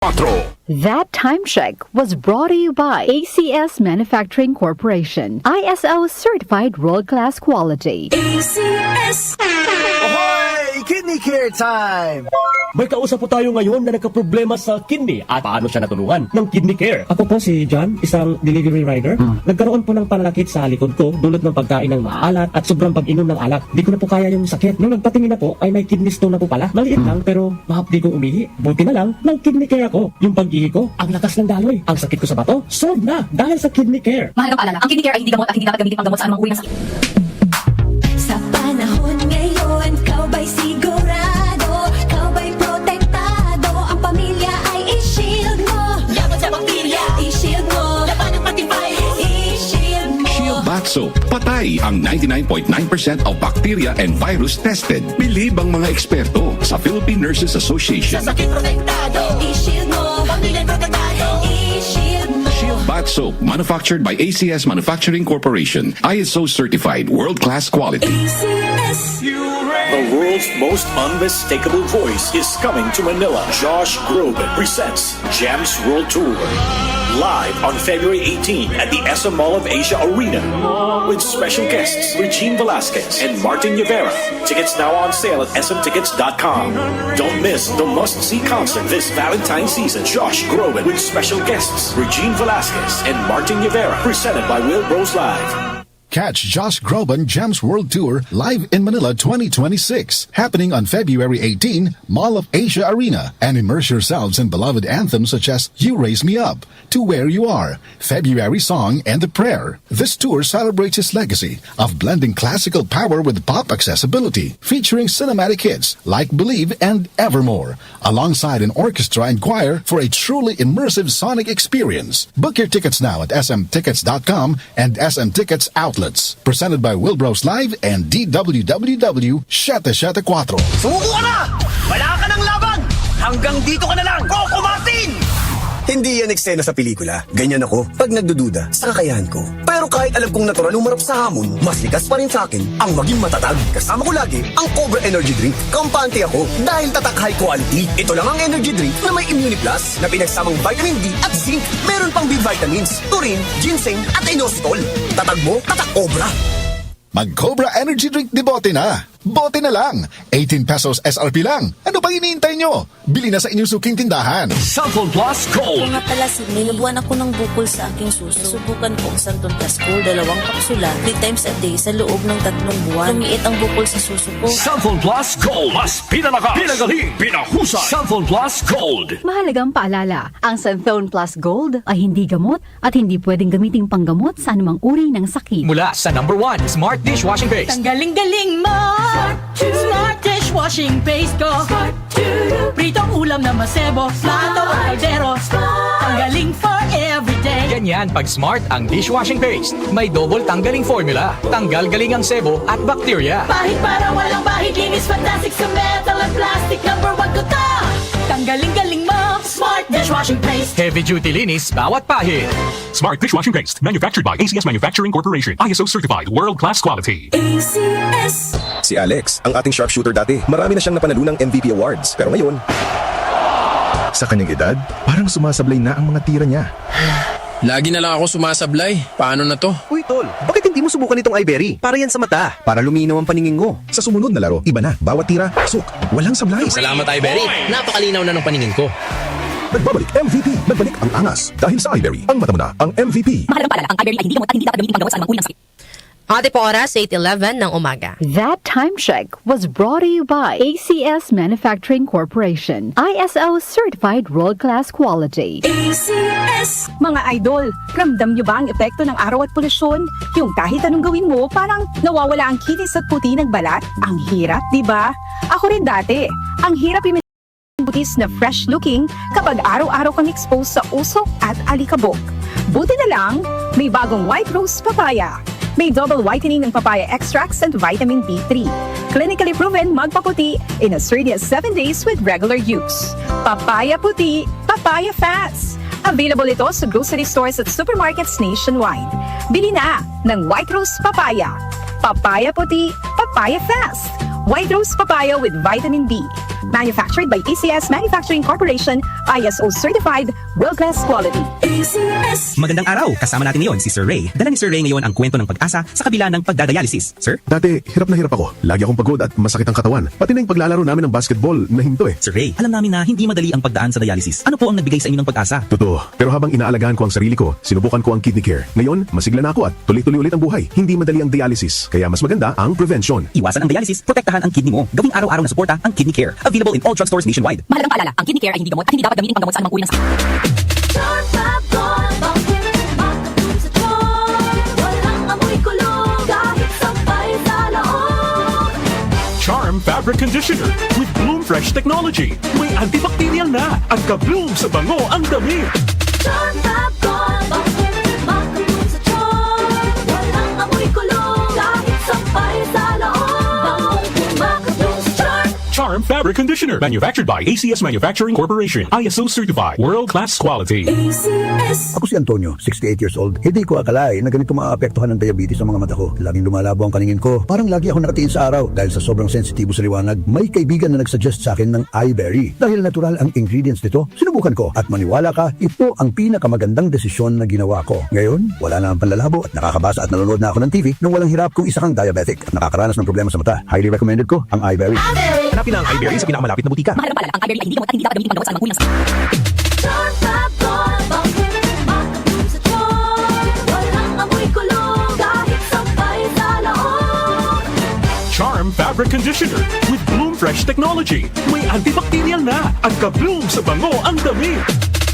That time check was brought to you by ACS Manufacturing Corporation, ISO certified world-class quality. ACS! Ahoy! Kidney care time! May kausap po tayo ngayon na nagkaproblema sa kidney at paano siya natulungan ng kidney care. Ako po si John, isang delivery rider. Nagkaroon po ng pananakit sa likod ko dulot ng pagkain ng maalat at sobrang pag-inom ng alak. Di ko na po kaya yung sakit. Nung nagpatingin na po ay may kidney stone na po pala. Maliit lang pero mahapdi kong umihi. Buti na lang ng kidney care ako. Yung pag-ihi ko, ang lakas ng daloy. Ang sakit ko sa bato, solved na dahil sa kidney care. Mahalagang paalala, ang kidney care ay hindi gamot at hindi dapat gamitin pang gamot sa anumang uri ng sakit. Sa panahon ngayon, kau ba'y sigurado? Kau ba'y protektado? Ang pamilya ay i-shield mo. Laban sa bakterya, i-shield mo. Laban ng pati virus, i-shield mo. Shield Bath Soap. Patay ang 99.9% of bacteria and virus tested. Bilib ang mga eksperto sa Philippine Nurses Association. Sa sakit protektado, i-shield mo. Pamilya protektado, i-shield mo. Shield Bath Soap, manufactured by ACS Manufacturing Corporation. ISO certified world-class quality. ACS. The world's most unmistakable voice is coming to Manila. Josh Groban presents Gems World Tour. Live on February 18 at the SM Mall of Asia Arena. With special guests Regine Velasquez and Martin Rivera. Tickets now on sale at smtickets.com. Don't miss the must-see concert this Valentine's season. Josh Groban with special guests Regine Velasquez and Martin Rivera. Presented by Will Bros Live. Catch Josh Groban Gems World Tour live in Manila 2026, happening on February 18, Mall of Asia Arena, and immerse yourselves in beloved anthems such as You Raise Me Up, To Where You Are, February Song, and The Prayer. This tour celebrates his legacy of blending classical power with pop accessibility, featuring cinematic hits like Believe and Evermore, alongside an orchestra and choir for a truly immersive sonic experience. Book your tickets now at smtickets.com and SM Tickets outlets. Presented by Wilbros Live and DWWW 774. Sumuko ka na! Wala ka ng laban! Hanggang dito ka na lang! Coco Martin! Hindi yan eksena sa pelikula. Ganyan ako pag nagdududa sa kakayahan ko. Pero kahit alam kong natural umarap sa hamon, mas likas pa rin sa akin ang maging matatag. Kasama ko lagi ang Cobra Energy Drink. Kampante ako dahil tatak high quality. Ito lang ang energy drink na may Immune Plus na pinagsamang vitamin D at zinc. Meron pang B vitamins, taurine, ginseng at inositol. Tatag mo, tatak Cobra. Mag-Cobra Energy Drink de bote na. Bote na lang. 18 pesos SRP lang. Ano pa hinihintay nyo? Bili na sa inyong suking tindahan. Santon Plus Gold. Kung nga pala, Sidney, nabuhan ako ng bukol sa aking suso. Subukan ko ang Santon Plus Gold, 2 kapsula, 3 times a day sa loob ng 3 buwan. Lumiit ang bukol sa suso ko. Santon Plus Gold. Mas pinalakas, pinagaling, pinahusay. Santon Plus Gold. Mahalagang paalala, ang Santhone Plus Gold ay hindi gamot at hindi pwedeng gamiting panggamot sa anumang uri ng sakit. Mula sa #1 Smart Dishwashing Paste. Tanggaling-galing mo! Smart dishwashing paste ko. Pritong ulam na masebo, plato o kaldero. Tanggaling for everyday. Ganyan pag Smart ang dishwashing paste. May double tanggaling formula. Tanggal galing ang sebo at bacteria. Bahid para walang bahid, linis fantastic sa metal at plastic. #1 ko to. Tanggaling-galing mo, Smart dishwashing paste. Heavy duty linis bawat pahid. Smart Dishwashing Paste, manufactured by ACS Manufacturing Corporation. ISO certified world-class quality. ACS. Si Alex, ang ating sharpshooter dati, marami na siyang napanalo ng MVP awards. Pero ngayon, sa kanyang edad, parang sumasablay na ang mga tira niya. Lagi na lang ako sumasablay. Paano na to? Uy, tol, bakit hindi mo subukan itong iBerry? Para yan sa mata, para luminaw ang paningin mo. Sa sumunod na laro, iba na. Bawat tira, pasok. Walang sablay. Salamat, iBerry. Napakalinaw na ng paningin ko. Nagbabalik MVP. Nagbalik ang angas. Dahil sa iBerry, ang mata mo na ang MVP. Mahalagang paalala, ang iBerry ay hindi gamot at hindi dapat gamitin panggamot sa anumang uri ng sakit. Ate po oras, 8:11 ng umaga. That time check was brought to you by ACS Manufacturing Corporation, ISO certified world-class quality. ACS. Mga idol, ramdam niyo ba ang epekto ng araw at polusyon? Yung kahit anong gawin mo, parang nawawala ang kinis at puti ng balat? Ang hirap, di ba? Ako rin dati. Ang hirap butis na fresh looking kapag araw-araw kang exposed sa usok at alikabok. Buti na lang, may bagong White Rose Papaya. May double whitening ng papaya extracts and vitamin B3. Clinically proven magpaputi in as early as 7 days with regular use. Papaya puti, papaya fast. Available ito sa grocery stores at supermarkets nationwide. Bili na ng White Rose Papaya. Papaya puti, papaya fast. White Rose Papaya with vitamin B. Manufactured by ACS Manufacturing Corporation, ISO certified, world-class quality. ACS. Magandang araw! Kasama natin ngayon si Sir Ray. Dala ni Sir Ray ngayon ang kwento ng pag-asa sa kabila ng pagdadialysis. Sir? Dati, hirap na hirap ako. Lagi akong pagod at masakit ang katawan. Pati na yung paglalaro namin ng basketball na hinto eh. Sir Ray, alam namin na hindi madali ang pagdaan sa dialysis. Ano po ang nagbigay sa inyo ng pag-asa? Totoo. Pero habang inaalagaan ko ang sarili ko, sinubukan ko ang kidney care. Ngayon, masigla na ako at tuloy-tuloy ulit ang buhay. Hindi madali ang dialysis, kaya mas maganda ang prevention. Iwasan ang dialysis, protektahan ang kidney mo. Gawing araw-araw na suporta ang kidney care. Available in all drugstores nationwide. Mahalagang paalala, ang kidney care ay hindi gamot at hindi dapat gamitin pang gamot sa anumang uri ng sakit. Charm Fab Gold, bakit makatulong sa tiyan? Walang amoy kulong, kahit sampay sa loob. Charm Fabric Conditioner with Bloom Fresh Technology. May antibacterial na at ka-bloom sa bango ang damit. Charm Fab Gold, bakit makatulong sa tiyan? Walang amoy kulong, kahit sampay sa loob. Bangong makatulong sa tiyan. Charm Fabric Conditioner. Manufactured by ACS Manufacturing Corporation. ISO certified. World-class quality. ACS. Ako si Antonio, 68 years old. Hindi ko akalain na ganito maaapektuhan ng diabetes sa mga mata ko. Laging lumalabo ang paningin ko. Parang lagi ako nakatingin sa araw dahil sa sobrang sensitibo sa liwanag. May kaibigan na nagsuggest sa akin ng iBerry. Dahil natural ang ingredients nito, sinubukan ko. At maniwala ka, ito ang pinakamagandang desisyon na ginawa ko. Ngayon, wala na ang panlalabo at nakakabasa at nanonood na ako ng TV nung walang hirap kung isa kang diabetic at nakakaranas ng problema sa mata. Highly recommended ko ang iBerry. Hanapin ang iBerry sa pinakamalapit na butika. Mahalagang paalala, ang iBerry ay hindi gamot at hindi dapat gamitin pang gamot sa anumang uri ng sakit. Charm Fab Gold, bakit makatulong sa tiyan? Walang amoy kulong, kahit sampay sa loob. Charm Fabric Conditioner with Bloom Fresh Technology. May antibacterial na at ka-bloom sa bango ang damit.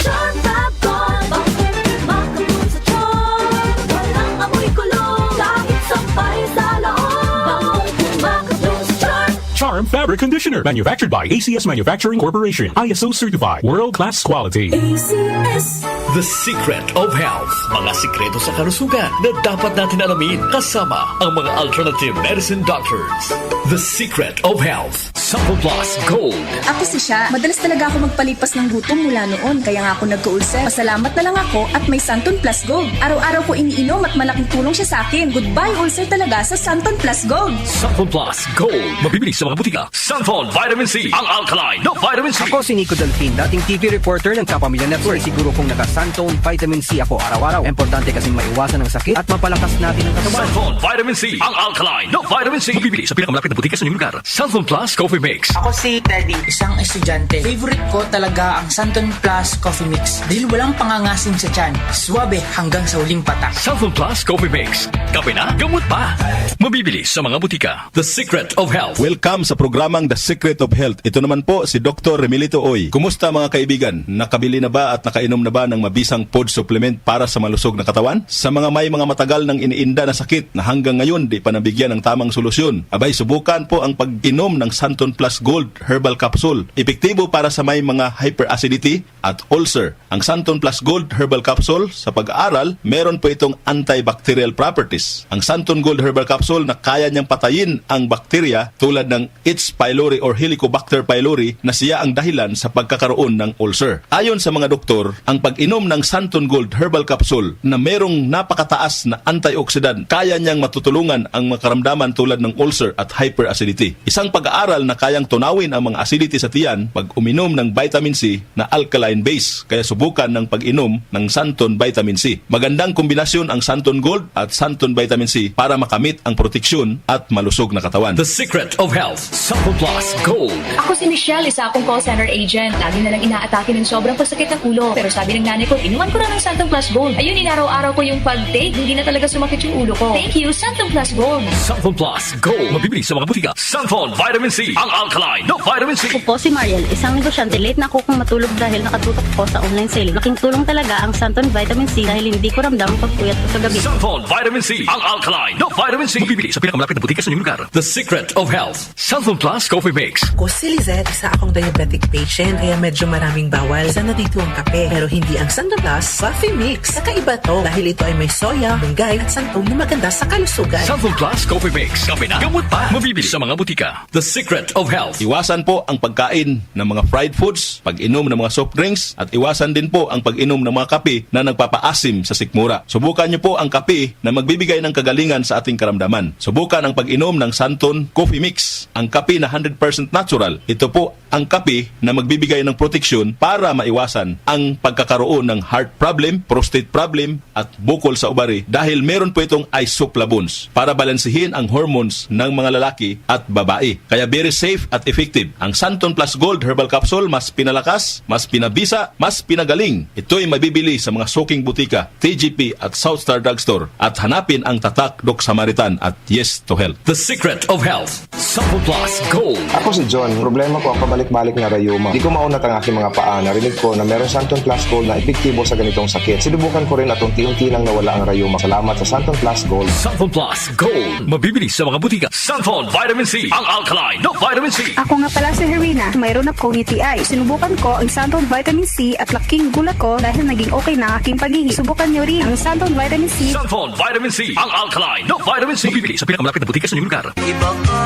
Charm Fab Gold, bakit makatulong sa tiyan? Walang amoy kulong, kahit sampay sa loob. Bangong makatulong sa tiyan. Charm Fabric Conditioner. Manufactured by ACS Manufacturing Corporation. ISO certified. World-class quality. ACS. The Secret of Health. Mga sikreto sa kalusugan na dapat natin alamin kasama ang mga alternative medicine doctors. The Secret of Health. Sample Plus Gold. Ako si Sha. Madalas talaga ako magpalipas ng gutom mula noon, kaya nga ako nagka-ulcer. Pasalamat na lang ako at may Santon Plus Gold. Araw-araw ko iniinom at malaking tulong siya sa akin. Goodbye ulcer talaga sa Santon Plus Gold. Sample Plus Gold. Mabibili sa mga butika. Santon Vitamin C. Ang alkaline na vitamin C. Ako si Nico Delfin, dating TV reporter ng Kapamilya Network. Siguro kung naka-Santon Vitamin C ako araw-araw. Importante kasing maiwasan ang sakit at mapalakas natin ang katawan. Santon Vitamin C. Ang alkaline na vitamin C. Mabibili sa pinakamalapit na butika sa inyong lugar. Santon Plus Coffee Mix. Ako si Teddy, isang estudyante. Favorite ko talaga ang Santon Plus Coffee Mix dahil walang pangangasim sa tiyan. Swabe hanggang sa huling patak. Santon Plus Coffee Mix. Kape na, gamot pa. Mabibili sa mga butika. The Secret of Health. Welcome sa programang The Secret of Health. Ito naman po si Dr. Remilito Oy. Kumusta mga kaibigan? Nakabili na ba at nakainom na ba ng mabisang food supplement para sa malusog na katawan? Sa mga may mga matagal nang iniinda na sakit na hanggang ngayon di pa nabigyan ng tamang solusyon, abay subukan po ang pag-inom ng Santon Plus Gold Herbal Capsule. Epektibo para sa may mga hyperacidity at ulcer. Ang Santon Plus Gold Herbal Capsule, sa pag-aaral, meron po itong antibacterial properties. Ang Santon Gold Herbal Capsule na kaya niyang patayin ang bakterya tulad ng H. pylori or Helicobacter pylori na siya ang dahilan sa pagkakaroon ng ulcer. Ayon sa mga doktor, ang pag-inom ng Santon Gold Herbal Capsule na merong napakataas na antioxidant, kaya niyang matutulungan ang mga karamdaman tulad ng ulcer at hyperacidity. Isang pag-aaral na kayang tunawin ang mga acidity sa tiyan pag uminom ng vitamin C na alkaline base. Kaya subukan ng pag-inom ng Santon Vitamin C. Magandang kombinasyon ang Santon Gold at Santon Vitamin C para makamit ang proteksyon at malusog na katawan. The Secret of Health. Sample Plus Gold. Ako si Michelle, isa akong call center agent. Lagi na lang inaatake ng sobrang pasakit ng ulo. Pero sabi ng nanay ko, inuman ko na ng Santon Plus Gold. Ayun, inaraw-araw ko yung pag-take. Hindi na talaga sumakit yung ulo ko. Thank you, Santon Plus Gold. Santon Plus Gold. Mabibili sa mga butika. Santon Vitamin C. Ang alkaline na vitamin C. Ako po si Mariel, isang negosyante. Late na ako kung matulog dahil nakatutok ko sa online sale. Laking tulong talaga ang Santon Vitamin C dahil hindi ko ramdam ang pagpuyat ko sa gabi. Santon Vitamin C. Ang alkaline na vitamin C. Mabibili sa pinakamalapit na butika sa inyong lugar. The Secret of Health. Santon Plus Coffee Mix. Ako si Lizette, isa akong diabetic patient kaya medyo maraming bawal. Sana dito ang kape, pero hindi ang Santon Plus Coffee Mix. Kakaiba to dahil ito ay may soya, benggay at santol na maganda sa kalusugan. Santon Plus Coffee Mix. Kape na, gamot pa. Mabibili sa mga butika. The Secret of Health. Iwasan po ang pagkain ng mga fried foods, pag-inom ng mga soft drinks, at iwasan din po ang pag-inom ng mga kape na nagpapaasim sa sikmura. Subukan niyo po ang kape na magbibigay ng kagalingan sa ating karamdaman. Subukan ang pag-inom ng Santon Coffee Mix. Ang kape na 100% natural. Ito po ang kape na magbibigay ng proteksyon para maiwasan ang pagkakaroon ng heart problem, prostate problem at bukol sa ubari dahil meron po itong isoflavones para balansehin ang hormones ng mga lalaki at babae. Kaya very safe at effective. Ang Santon Plus Gold Herbal Capsule mas pinalakas, mas pinabisa, mas pinagaling. Ito'y mabibili sa mga suking butika, TGP at Southstar Drugstore at hanapin ang tatak Doc Samaritan at Yes to Health. The Secret of Health. Santon Plus Gold. Ako si John. Problema ko ang pabalik-balik na rayuma. Di ko maunat ang aking mga paa. Narinig ko na meron Santon Plus Gold na epektibo sa ganitong sakit. Sinubukan ko rin at unti-unti nang nawala ang rayuma. Salamat sa Santon Plus Gold. Santon Plus Gold. Mabibili sa mga butika. Santon Vitamin C. Ang alkaline no vitamin C. Ako nga pala si Herina, mayroon akong UTI. Sinubukan ko ang Santon Vitamin C at laking gulat ko dahil naging okay na ang aking paghihi. Subukan nyo rin ang Santon Vitamin C. Santon Vitamin C. Ang alkaline no vitamin C. Mabibili sa pinakamalapit na butika sa inyong lugar. Iba ka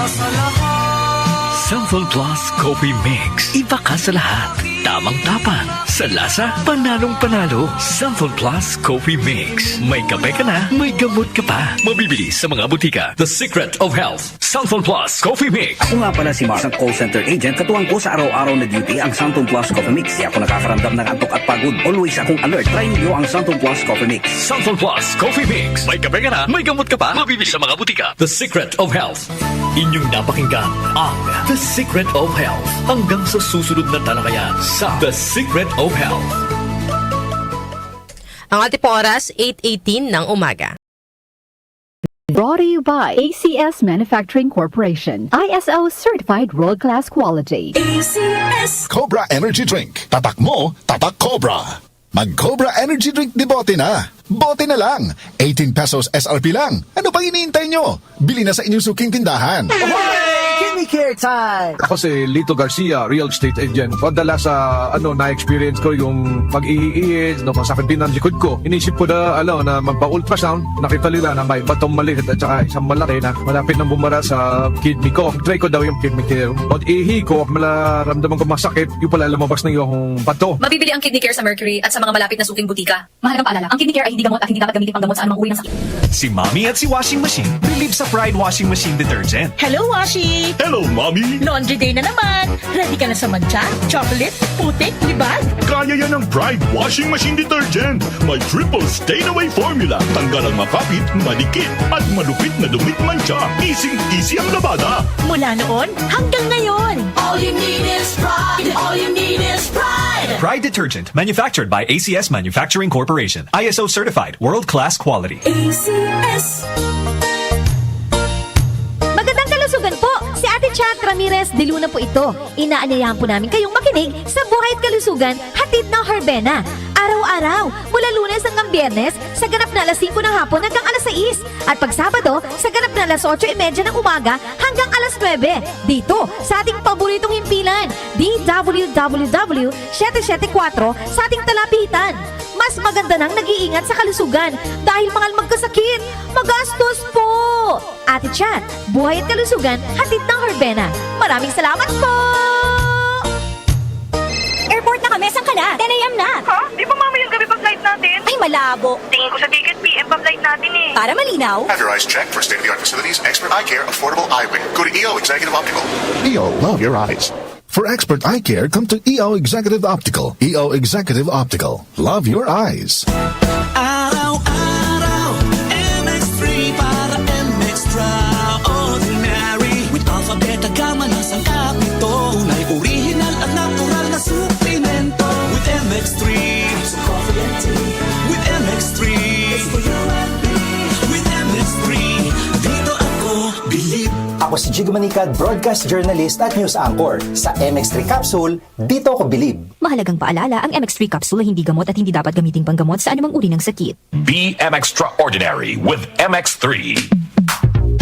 sa lahat. Santon Plus Coffee Mix. Iba ka sa lahat. Tamang tapang. Sa lasa, panalong-panalo. Santon Plus Coffee Mix. May kape ka na, may gamot ka pa. Mabibili sa mga butika. The Secret of Health. Santon Plus Coffee Mix. Ako nga pala si Mark, ang call center agent. Katuwang ko sa araw-araw na duty ang Santon Plus Coffee Mix. Di ako nakakaramdam ng antok at pagod. Always akong alert. Try niyo ang Santon Plus Coffee Mix. Santon Plus Coffee Mix. May kape ka na, may gamot ka pa. Mabibili sa mga butika. The Secret of Health. Inyong napakinggan ang The Secret of Health. Hanggang sa susunod na talakayan sa The Secret of Health. Ang ating po oras, 8:18 ng umaga. Brought to you by ACS Manufacturing Corporation. ISO certified world-class quality. ACS Cobra Energy Drink. Tatak mo, tatak Cobra. Mag-Cobra Energy Drink de bote na. Bote na lang. 18 pesos SRP lang. Ano pang iniintay nyo? Bili na sa inyong suking tindahan. Kidney Care time! Ako si Lito Garcia, real estate agent. Padala sa, na-experience ko yung pag-iiid, masakit din ang likod ko. Inisip ko na, na magpa-ultrasound. Nakita nila na may batong maliit at saka isang malaki na malapit nang bumara sa kidney ko. Try ko daw yung Kidney Care. Pag-ihi ko, malaramdaman ko masakit, yung pala lumabas na yung bato. Mabibili ang Kidney Care sa Mercury at sa mga malapit na suking butika. Mahalagang paalala, ang Kidney Care ay hindi gamot at hindi dapat gamitin pang gamot sa anumang uri ng sakit. Si Mommy at si Washing Machine believe sa Pride Washing Machine Detergent. Hello, Washi! Hello, Mommy! Laundry day na naman! Ready ka na sa mancha, chocolate, putik, libag? Kaya yan ang Pride Washing Machine Detergent. May triple stain-away formula. Tanggal ang makapit, madikit, at malupit na dumit mancha. Easy ang labada. Mula noon hanggang ngayon. All you need is pride. All you need is pride. Pride Detergent, manufactured by ACS Manufacturing Corporation. ISO certified, world-class quality. ACS. Magandang kalusugan po! Si Ate Chat Ramirez de Luna po ito. Inaanyayahan po namin kayong makinig sa Buhay at Kalusugan, hatid ng Herbena. Araw-araw, mula Lunes hanggang Biyernes, sa ganap na alas 5 ng hapon hanggang alas 6. At pag Sabado, sa ganap na alas 8:30 ng umaga hanggang alas 9. Dito, sa ating paboritong himpilan, DWWW 774 sa ating talapitan. Mas maganda nang nag-iingat sa kalusugan dahil mahal magkasakit. Magastos po! Ate Chat, Buhay at Kalusugan, hatid ng Herbena. Maraming salamat po! Airport na kami, saan ka na? 10 a.m. na. Ha? Di ba mamayang gabi pa flight natin? Ay, malabo. Tingin ko sa ticket PM pa flight natin eh. Para malinaw. Have your eyes checked for state-of-the-art facilities, expert eye care, affordable eyewear. Go to EO Executive Optical. EO, love your eyes. For expert eye care, come to EO Executive Optical. EO Executive Optical. Love your eyes. Araw-araw, MX3 para MX-Traordinary. With alphabet gamma na sangkap nito. Tunay, original at natural na suplemento. With MX3, it's a coffee and tea. With MX3, it's for you and me. With MX3, dito ako believe. Ako si Jigo Manicad, broadcast journalist at news anchor. Sa MX3 Capsule, dito ako bilib. Mahalagang paalala, ang MX3 capsule ay hindi gamot at hindi dapat gamiting panggamot sa anumang uri ng sakit. Be extraordinary with MX3.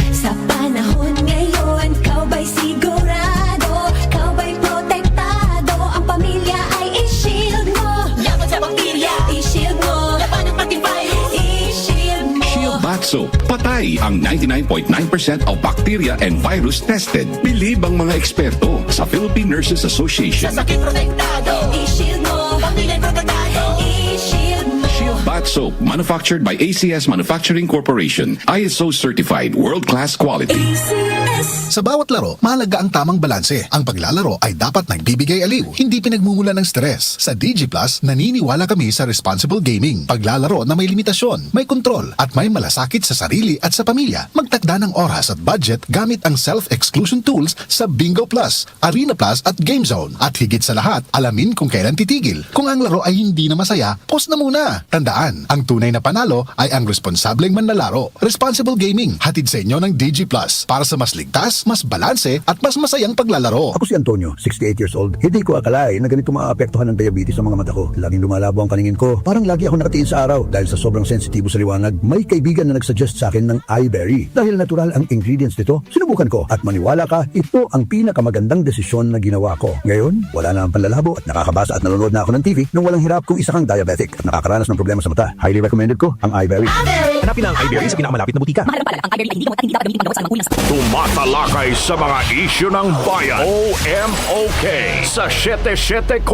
Sa panahon ngayon, kau ba'y sigurado? Kau ba'y protektado? Ang pamilya ay i-shield mo. Laban sa bakterya, i-shield mo. Laban ng pati virus, i-shield mo. Shield Bath Soap. Patay ang 99.9% of bacteria and virus tested. Bilib ang mga eksperto sa Philippine Nurses Association. Sa sakit protektado, i-shield mo. Pamilya protektado, i-shield mo. Shield Bath soap manufactured by ACS Manufacturing Corporation. ISO certified world-class quality. Sa bawat laro, mahalaga ang tamang balanse. Ang paglalaro ay dapat nagbibigay aliw, hindi pinagmumula ng stress. Sa DG Plus, naniniwala kami sa responsible gaming. Paglalaro na may limitasyon, may kontrol, at may malasakit sa sarili at sa pamilya. Magtakda ng oras at budget gamit ang self-exclusion tools sa Bingo Plus, Arena Plus at Game Zone. At higit sa lahat, alamin kung kailan titigil. Kung ang laro ay hindi na masaya, pause na muna. Tandaan, ang tunay na panalo ay ang responsableng manlalaro. Responsible gaming, hatid sa inyo ng DG Plus para sa mas ligtas, mas balanse at mas masayang paglalaro. Ako si Antonio, 68 years old. Hindi ko akalain na ganito maapektuhan ng diabetes sa mga mata ko. Laging lumalabo ang paningin ko. Parang lagi ako nakatiin sa araw dahil sa sobrang sensitibo sa liwanag. May kaibigan na nagsuggest sa akin ng iBerry. Dahil natural ang ingredients nito, sinubukan ko at maniwala ka, ito ang pinakamagandang desisyon na ginawa ko. Ngayon, wala na ang panlalabo at nakakabasa at nanonood na ako ng TV nang walang hirap kung isa kang diabetic at nakakaranas ng problema sa mata. Highly recommended ko ang iBerry. Hanapin ang iBerry sa pinakamalapit na butika. Mahalagang paalala, ang iBerry ay hindi gamot at hindi dapat gamitin panggamot sa mga kulang. Tumatalakay sa mga isyu ng bayan. OMOK sa 774